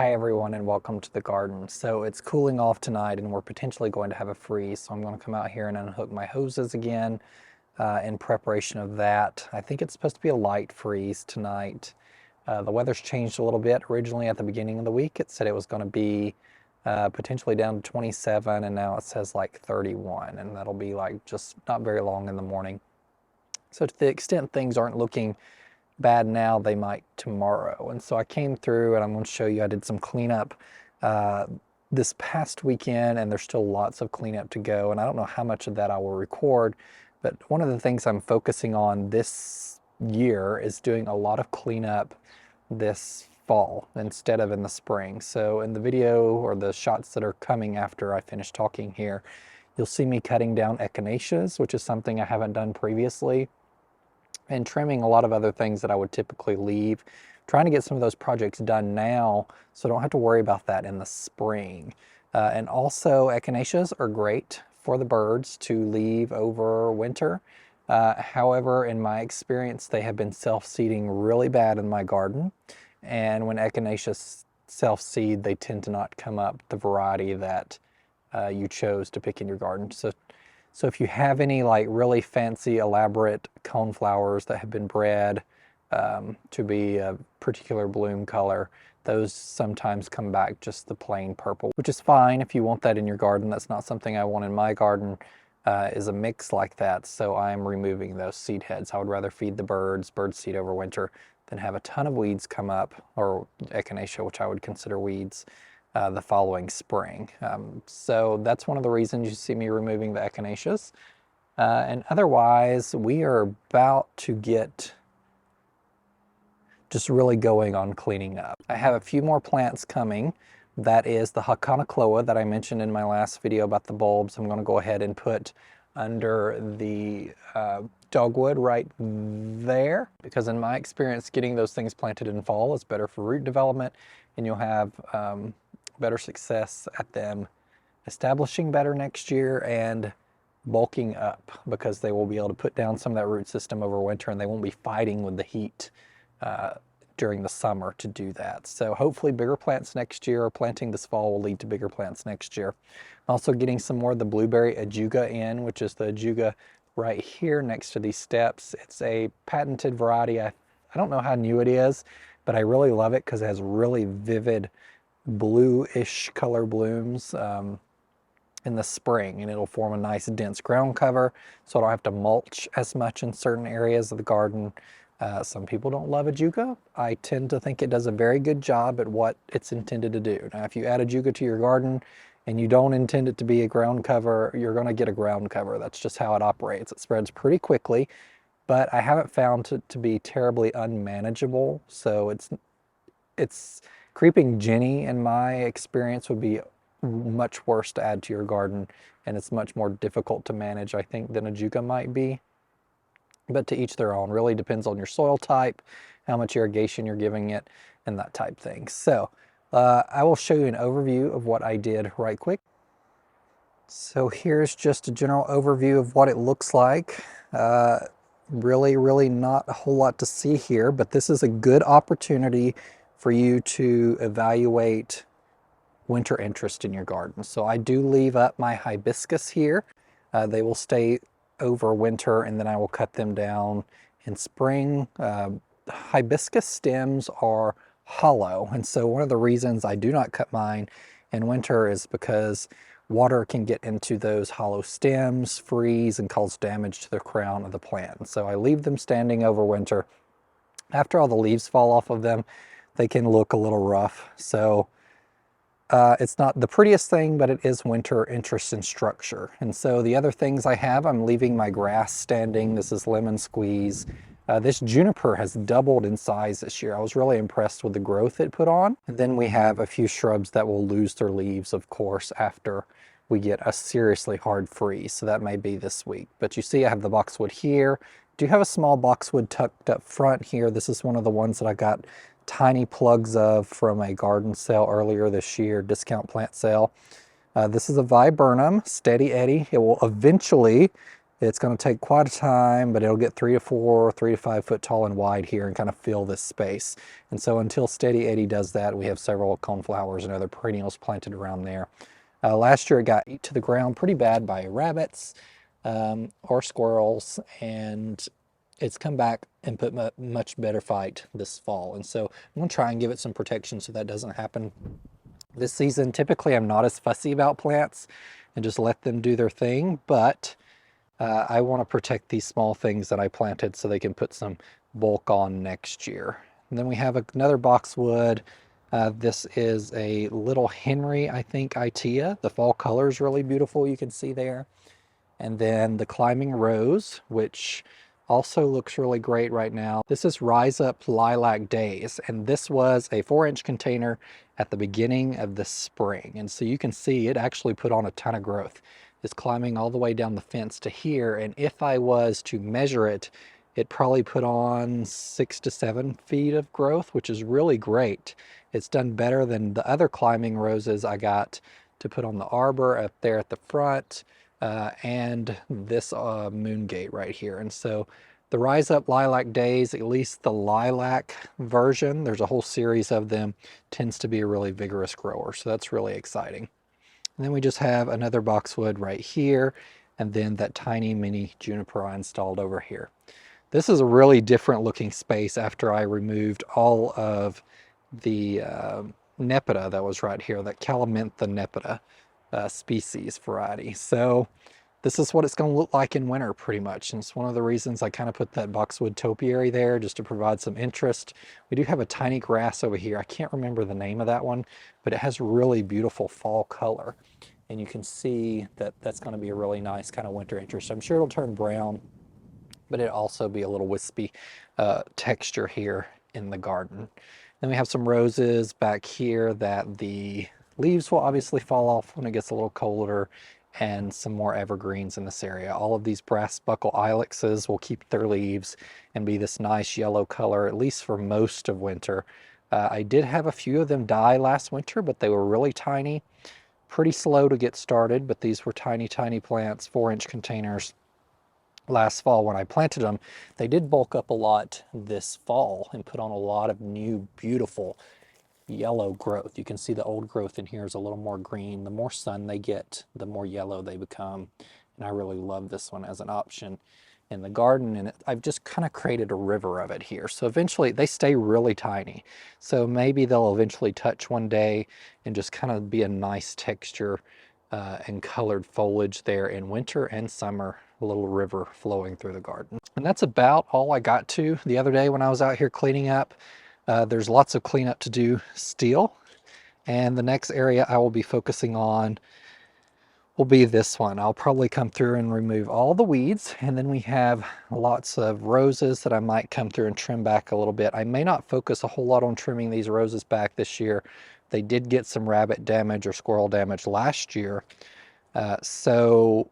Hi everyone and welcome to the garden. So it's cooling off tonight and we're potentially going to have a freeze. So I'm going to come out here and unhook my hoses again in preparation of that. I think it's supposed to be a light freeze tonight. The weather's changed a little bit. Originally at the beginning of the week it said it was going to be potentially down to 27 and now it says like 31, and that'll be like just not very long in the morning. So to the extent things aren't looking bad now, they might tomorrow. And so I came through and I'm going to show you, I did some cleanup this past weekend, and there's still lots of cleanup to go, and I don't know how much of that I will record, but one of the things I'm focusing on this year is doing a lot of cleanup this fall instead of in the spring. So in the video or the shots that are coming after I finish talking here, you'll see me cutting down echinaceas, which is something I haven't done previously, and trimming a lot of other things that I would typically leave, trying to get some of those projects done now so I don't have to worry about that in the spring. And also echinaceas are great for the birds to leave over winter. However, in my experience, they have been self-seeding really bad in my garden. And when echinaceas self-seed, they tend to not come up the variety that you chose to pick in your garden. So if you have any like really fancy, elaborate coneflowers that have been bred to be a particular bloom color, those sometimes come back just the plain purple, which is fine if you want that in your garden. That's not something I want in my garden, is a mix like that. So I'm removing those seed heads. I would rather feed the birds bird seed over winter than have a ton of weeds come up, or echinacea, which I would consider weeds, the following spring. So that's one of the reasons you see me removing the echinaceas. And otherwise, we are about to get just really going on cleaning up. I have a few more plants coming. That is the 𝗗𝗚𝗘𝗧𝗦 that I mentioned in my last video about the bulbs. I'm going to go ahead and put under the dogwood right there, because in my experience, getting those things planted in fall is better for root development, and you'll have better success at them establishing better next year and bulking up, because they will be able to put down some of that root system over winter and they won't be fighting with the heat during the summer to do that. So hopefully bigger plants next year, or planting this fall will lead to bigger plants next year. Also getting some more of the blueberry Ajuga in, which is the Ajuga right here next to these steps. It's a patented variety. I don't know how new it is, but I really love it because it has really vivid bluish color blooms in the spring, and it'll form a nice dense ground cover, so I don't have to mulch as much in certain areas of the garden. Some people don't love Ajuga. I tend to think it does a very good job at what it's intended to do. Now, if you add Ajuga to your garden and you don't intend it to be a ground cover, you're going to get a ground cover. That's just how it operates. It spreads pretty quickly, but I haven't found it to be terribly unmanageable. So it's creeping Jenny, in my experience, would be much worse to add to your garden, and it's much more difficult to manage, I think, than Ajuga might be. But to each their own. Really depends on your soil type, how much irrigation you're giving it, and that type thing. So I will show you an overview of what I did right quick. So here's just a general overview of what it looks like. Really not a whole lot to see here, but this is a good opportunity for you to evaluate winter interest in your garden. So I do leave up my hibiscus here. They will stay over winter, and then I will cut them down in spring. Hibiscus stems are hollow, and so one of the reasons I do not cut mine in winter is because water can get into those hollow stems, freeze, and cause damage to the crown of the plant. So I leave them standing over winter. After all the leaves fall off of them, they can look a little rough. So it's not the prettiest thing, but it is winter interest and structure. And so the other things I have, I'm leaving my grass standing. This is lemon squeeze. This juniper has doubled in size this year. I was really impressed with the growth it put on. And then we have a few shrubs that will lose their leaves, of course, after we get a seriously hard freeze. So that may be this week. But you see I have the boxwood here. Do have a small boxwood tucked up front here. This is one of the ones that I got tiny plugs of from a garden sale earlier this year, discount plant sale. This is a 𝗣𝗟𝗏𝗘𝗢, Steady Eddie. It will eventually It's going to take quite a time, but it'll get 3 to 4, 3 to 5 foot tall and wide here and kind of fill this space. And so until Steady Eddie does that, we have several coneflowers and other perennials planted around there. Last year it got eaten to the ground pretty bad by rabbits or squirrels, and it's come back and put much better fight this fall. And so I'm going to try and give it some protection so that doesn't happen this season. Typically I'm not as fussy about plants and just let them do their thing, but I want to protect these small things that I planted so they can put some bulk on next year. And then we have another boxwood. This is a Little Henry, I think, Itea. The fall color is really beautiful, you can see there. And then the Climbing Rose, which also looks really great right now. This is Rise Up Lilac Days, and this was a 4-inch container at the beginning of the spring. And so you can see it actually put on a ton of growth. It's climbing all the way down the fence to here, and if I was to measure it, it probably put on 6 to 7 feet of growth, which is really great. It's done better than the other climbing roses I got to put on the arbor up there at the front, and this moon gate right here. And so the Rise Up Lilac Days, at least the lilac version, there's a whole series of them, tends to be a really vigorous grower. So that's really exciting. And then we just have another boxwood right here, and then that tiny mini juniper I installed over here. This is a really different looking space after I removed all of the Nepeta that was right here, that 𝗟𝗓𝗦𝗓 species variety. So this is what it's going to look like in winter pretty much. And it's one of the reasons I kind of put that boxwood topiary there just to provide some interest. We do have a tiny grass over here. I can't remember the name of that one, but it has really beautiful fall color. And you can see that that's going to be a really nice kind of winter interest. I'm sure it'll turn brown, but it'll also be a little wispy texture here in the garden. Then we have some roses back here that the leaves will obviously fall off when it gets a little colder, and some more evergreens in this area. All of these brass buckle ilexes will keep their leaves and be this nice yellow color, at least for most of winter. I did have a few of them die last winter, but they were really tiny, pretty slow to get started, but these were tiny, tiny plants, 4-inch containers. Last fall when I planted them, they did bulk up a lot this fall and put on a lot of new, beautiful yellow growth. You can see the old growth in here is a little more green. The more sun they get, the more yellow they become. And I really love this one as an option in the garden. And I've just kind of created a river of it here. So eventually they stay really tiny. So maybe they'll eventually touch one day and just kind of be a nice texture and colored foliage there in winter and summer, a little river flowing through the garden. And that's about all I got to the other day when I was out here cleaning up. There's lots of cleanup to do still, and the next area I will be focusing on will be this one. I'll probably come through and remove all the weeds, and then we have lots of roses that I might come through and trim back a little bit. I may not focus a whole lot on trimming these roses back this year. They did get some rabbit damage or squirrel damage last year, so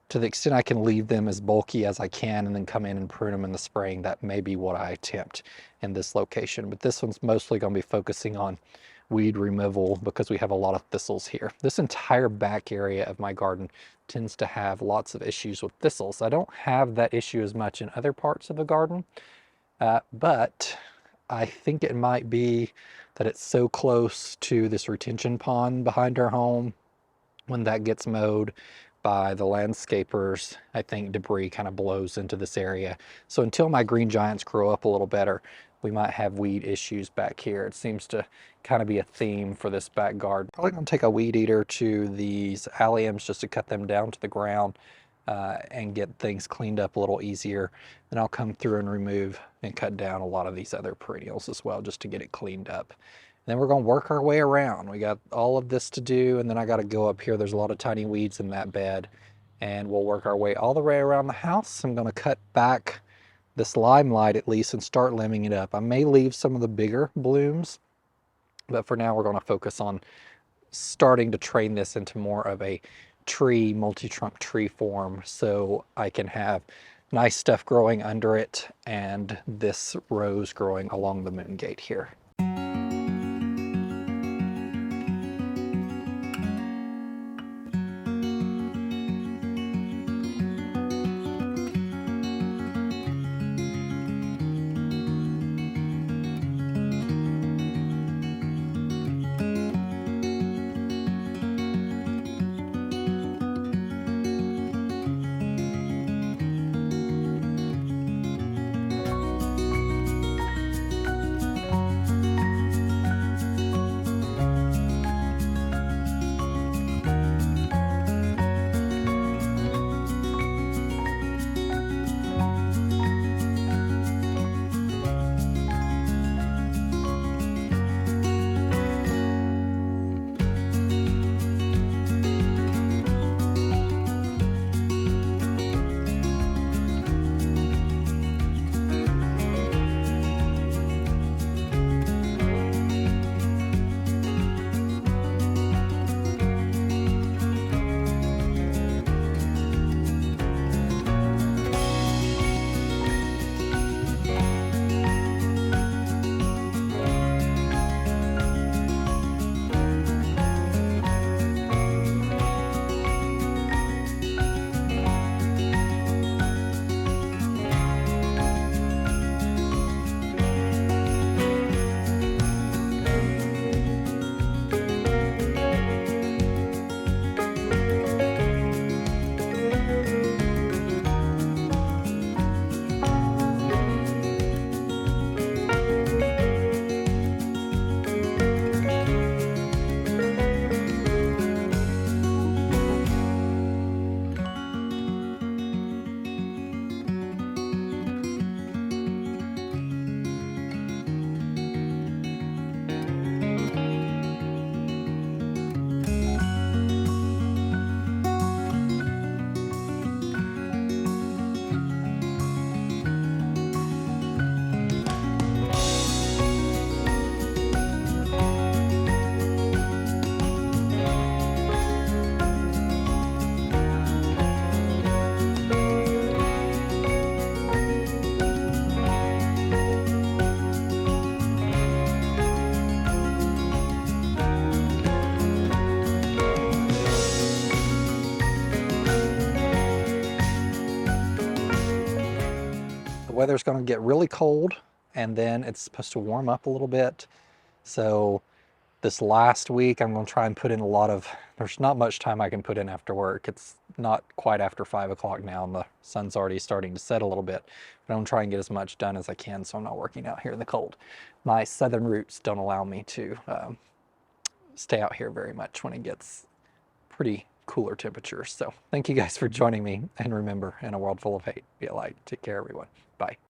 to the extent I can leave them as bulky as I can and then come in and prune them in the spring, that may be what I attempt in this location. But this one's mostly going to be focusing on weed removal because we have a lot of thistles here. This entire back area of my garden tends to have lots of issues with thistles. I don't have that issue as much in other parts of the garden, but I think it might be that it's so close to this retention pond behind our home. When that gets mowed by the landscapers, I think debris kind of blows into this area. So until my green giants grow up a little better, we might have weed issues back here. It seems to kind of be a theme for this back garden. Probably gonna take a weed eater to these alliums just to cut them down to the ground and get things cleaned up a little easier. Then I'll come through and remove and cut down a lot of these other perennials as well, just to get it cleaned up. Then we're going to work our way around. We got all of this to do, and then I got to go up here. There's a lot of tiny weeds in that bed, and we'll work our way all the way around the house. I'm going to cut back this limelight at least and start limbing it up. I may leave some of the bigger blooms, but for now we're going to focus on starting to train this into more of a tree, multi-trunk tree form, so I can have nice stuff growing under it and this rose growing along the moon gate here. weather's going to get really cold, and then it's supposed to warm up a little bit. So this last week, I'm going to try and put in a lot of, there's not much time I can put in after work. It's not quite after 5 o'clock now, and the sun's already starting to set a little bit. But I'm going to try and get as much done as I can so I'm not working out here in the cold. My southern roots don't allow me to stay out here very much when it gets pretty cooler temperatures. So thank you guys for joining me. And remember, in a world full of hate, be a light. Take care, everyone. Bye.